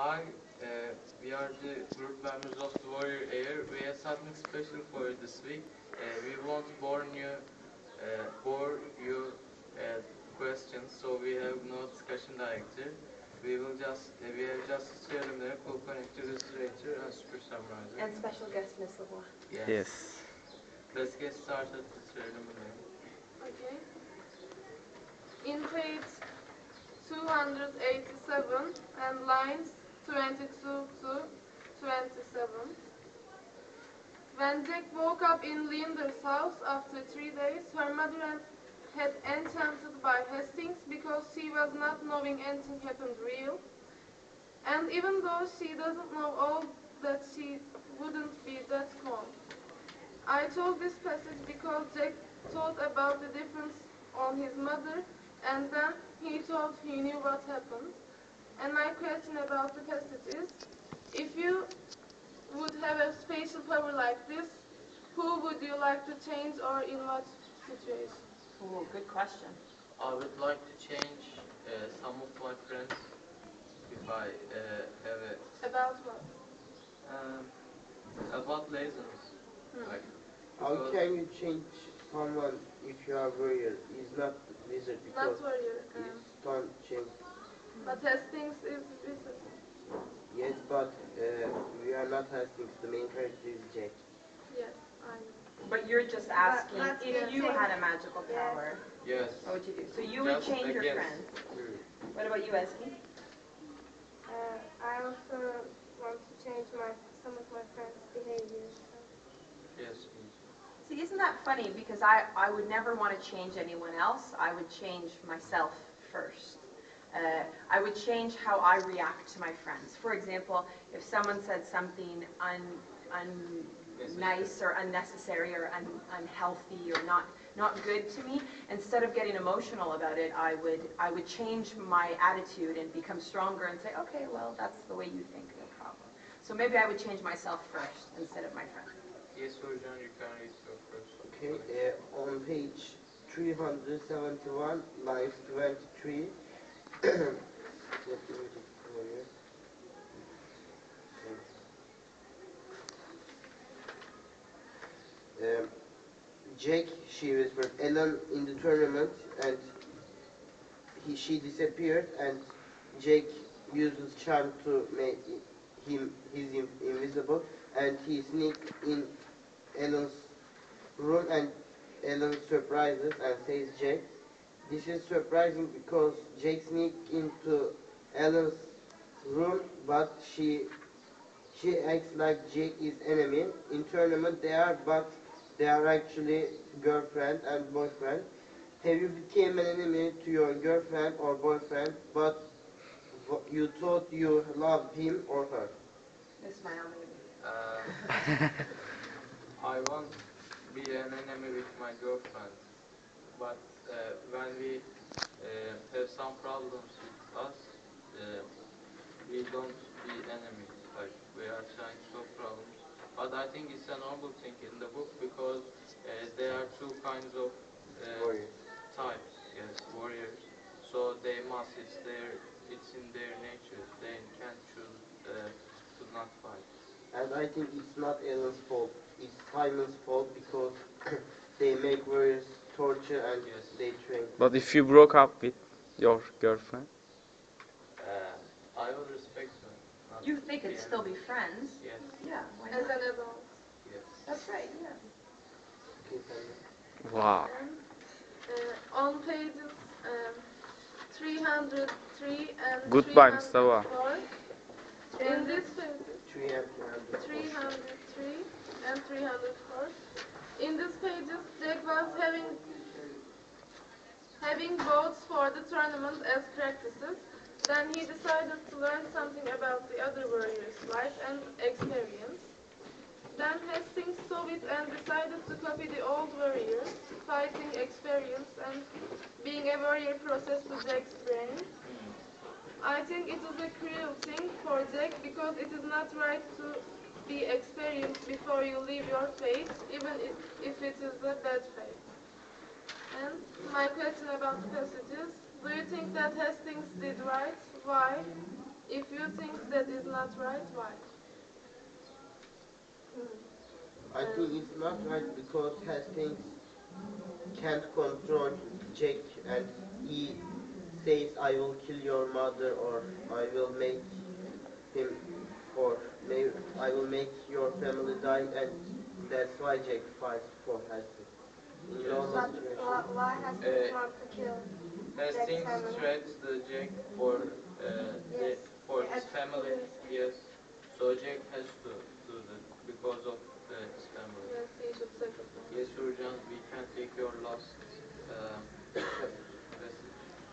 Hi, we are the group members of the Warrior Air. We have something special for you this week. We won't bore you questions, so we have no discussion director. We have just eliminator, cool connector, illustrator, and super summarizer. And special guest Miss Lavoie. Yes. Let's get started with eliminator. Okay. In page 287 and lines 22 to 27. When Jack woke up in Linda's house after 3 days, her mother had enchanted by Hastings because she was not knowing anything happened real. And even though she doesn't know all that, she wouldn't be that calm. I told this passage because Jack thought about the difference on his mother, and then he thought he knew what happened. And my question about the passage is, if you would have a special power like this, who would you like to change or in what situation? Oh, good question. I would like to change some of my friends if I have a... About what? About laziness. Like, How can you change someone if you are warrior? He's not wizard because Not warrior. he's don't change. But Hastings is wizard. Yes, but we are not Hastings. The main character is Jack. Yes, I know. But you're just asking But if you had a magical power, yes. what would you do? So you would Just change your against. friends. What about you, Esme? I also want to change some of my friends' behavior. Yes. See, isn't that funny? Because I would never want to change anyone else. I would change myself first. I would change how I react to my friends. For example, if someone said something nice or unnecessary or unhealthy or not good to me, instead of getting emotional about it, I would change my attitude and become stronger and say, okay, well, that's the way you think, no problem. So maybe I would change myself first instead of my friends. Yes, John, you can read your first. Okay, on page 371, lines 23. Let me read it for you. Jack, she whispered, Ellen in the tournament, and she disappeared, and Jake uses charm to make he's invisible, and he sneaked in Ellen's room, and Ellen surprises and says, Jake, this is surprising because Jake sneaked into Ellen's room, but she acts like Jake is enemy. In tournament they are actually girlfriend and boyfriend. Have you became an enemy to your girlfriend or boyfriend, but you thought you loved him or her? It's my own I won't be an enemy with my girlfriend, but when we have some problems with us, we don't be enemies. Like, we are trying to solve problems. But I think it's a normal thing in the book because there are two kinds of Warriors. types. Yes, warriors. So they must. It's in their nature. They can't choose to not fight. And I think it's not Ellen's fault. It's Simon's fault because they make warriors torture and Yes. they train. But if you broke up with your girlfriend? I will respect them. Not You think be it'd still be enemies. friends? Yes. Yeah, why As not? an adult. Yes. That's right, yeah. Okay, Simon. Wow. On pages 303 and Goodbye, Mustafa. 304, in this pages, 3 and 303 and 304, in this pages, Jack was having votes for the tournament as practices. Then he decided to learn something about the other warriors' life and experience. Then Hastings saw it and decided to copy the old warriors' fighting experience and being a warrior process to Jack's brain. I think it is a cruel thing for Jack because it is not right to be experienced before you leave your fate, even if it is a bad fate. And my question about the passages, do you think that Hastings did right? Why? If you you think that is not right? Why? I think it's not right because Hastings can't control Jack and he says I will kill your mother or I will make him or maybe I will make your family die and that's why Jack fights for Hastings. In Yes. normal But situation. why has Uh, he want to kill Hastings Jack's family? threats the Jack for Yes. for his At family. school, Yes. So Jack has to do that because of his family. Yes, he should sacrifice. Yes, Urjan, we can take your last message.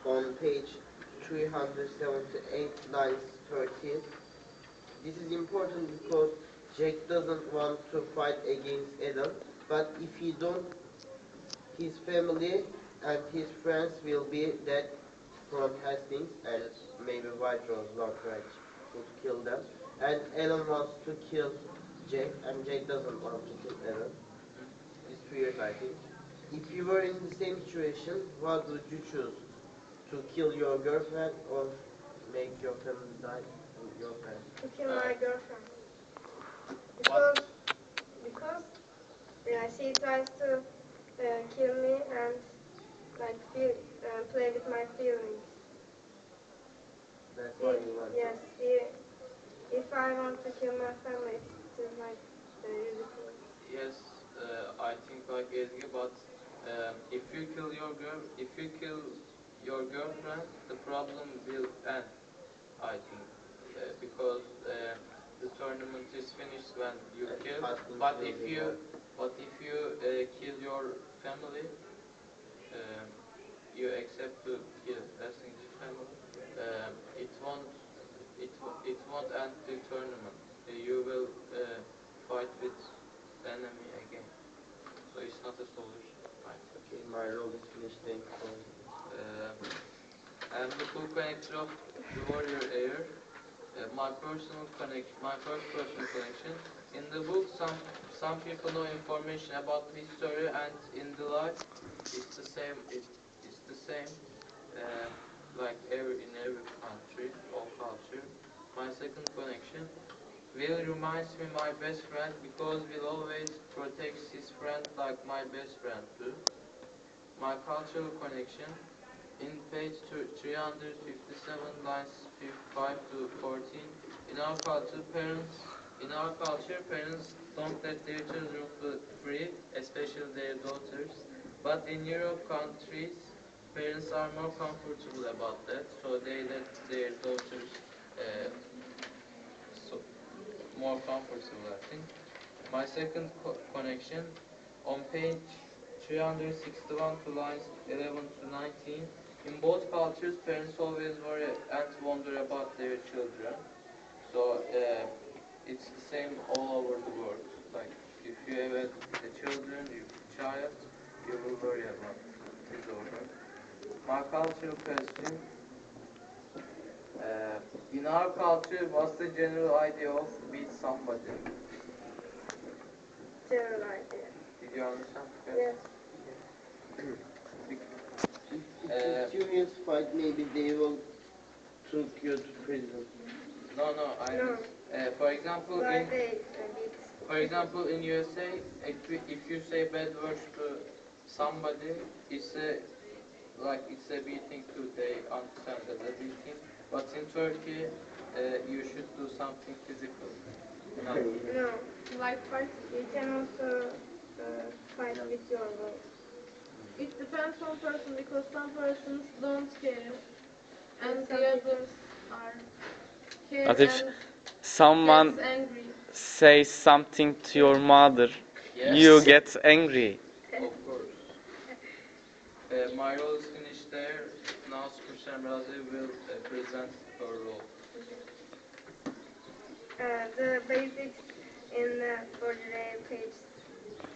On page 378, lines 13. This is important because Jack doesn't want to fight against Adam, but if he don't, his family and his friends will be dead from Hastings and Yes. maybe White Rose, Lord Right, would kill them. And Adam wants to kill Jack, and Jack doesn't want to kill Adam. It's weird, I think. If you were in the same situation, what would you choose? To kill your girlfriend or make your family die and your friends? to kill my girlfriend. What? Because she tries to kill me and like play with my feelings. That's why you want Yes, if I want to kill my family, it is like ridiculous. Yes, I think like Ezgi, but if you kill your girlfriend, the problem will end. I think because the tournament is finished when you And kill. husband But will if be you born. kill your family, uh, you accept to kill Hastings' family. It won't it won't end the tournament. You will fight with the enemy again. So it's not a solution. Right. Okay, my role is finished. Thank you. I'm the full connector of the Warrior Air. My first personal connection. In the book, some people know information about the history, and in the life, it's the same. It's the same, like in every country or culture. My second connection. Will reminds me my best friend because Will always protects his friend like my best friend too. My cultural connection. In page 357, lines 5 to 14, in our culture, parents don't let their children feel free, especially their daughters. But in Europe countries, parents are more comfortable about that, so they let their daughters uh, so more comfortable, I think. My second connection, on page 361 to lines 11 to 19, in both cultures, parents always worry and wonder about their children. So it's the same all over the world. Like if you have a children, your child, you will worry about his or her. My cultural question. In our culture, what's the general idea of beat somebody? General idea. Did you understand? Yes. If you two fight, maybe they will take you to prison. No, I No. mean, for example, Why they beat? in USA, if you say bad words to somebody, it's a beating too. They understand that a beating. But in Turkey, you should do something physical. No. No. Like fighting. You can also fight with your voice. It depends on person because some persons don't care and Some the people- others are care But if and someone gets angry. says something to your mother, Yes. you get angry. Of course. My role is finished there. Now Spursem Razi will present her role. The basics in Baudelaire, page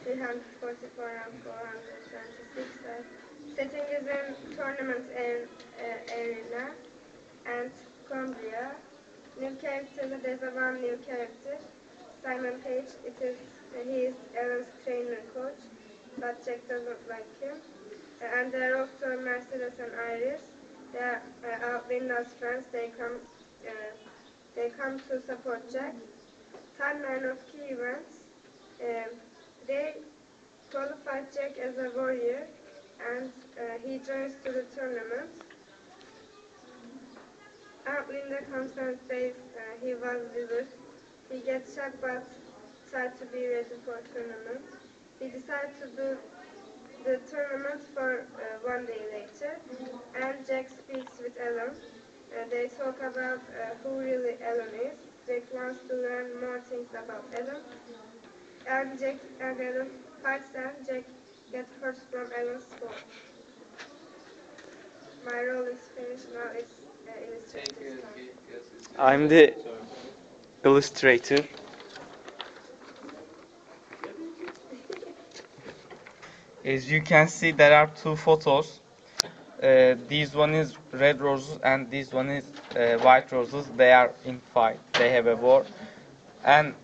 344 and 426 are setting is in tournament arena and Cumbria. New character, there's a one new character, Simon Page. He is Alan's trainer coach, but Jack doesn't like him. And there are also Mercedes and Iris. They are Linda's friends. come to support Jack. Timeline of key events. They qualified Jack as a warrior, and he joins to the tournament. Aunt Linda comes and says he was wizard. He gets shocked but tried to be ready for tournament. He decides to do the tournament for 1 day later, and Jack speaks with Ellen. They talk about who really Ellen is. Jack wants to learn more things about Ellen. And Jack and Ellen fights and Jack gets hurt from Ellen's fall. My role is finished now. It's Thank you, illustrator's time. Ezgi. Yes, it's I'm the your turn. illustrator. As you can see, there are two photos. This one is red roses and this one is white roses. They are in fight. They have a war. And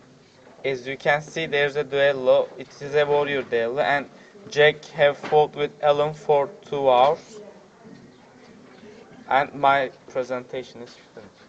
as you can see, there's a duello. It is a warrior duello, and Jack have fought with Ellen for 2 hours. And my presentation is finished.